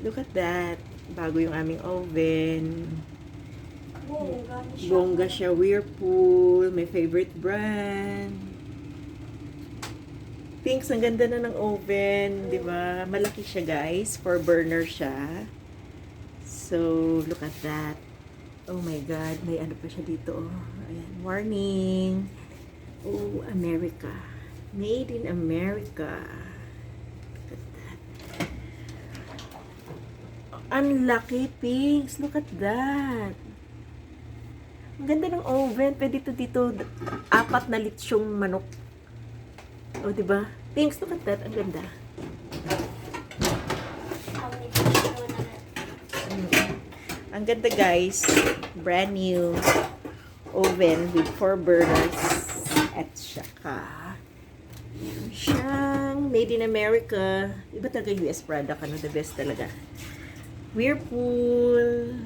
Look at that. Bago yung aming oven. Bongga Bongga siya. Whirlpool. My favorite brand. Pinks, ang ganda na ng oven. Di ba? Malaki siya, guys. 4 burner siya. So, look at that. Oh my God. May ano pa siya dito. Oh. Ayan. Warning. Oh, America. Made in America. Look at that. Ang laki, Pinks. Look at that. Ang ganda ng oven. Pwede dito 4 na litsyong manok. O, diba? Pinks, look at that. Ang ganda. Ang ganda, guys. Brand new oven with 4 burners. At saka, meron siyang made in America. Iba talaga US product. Ano, the best talaga. Whirlpool.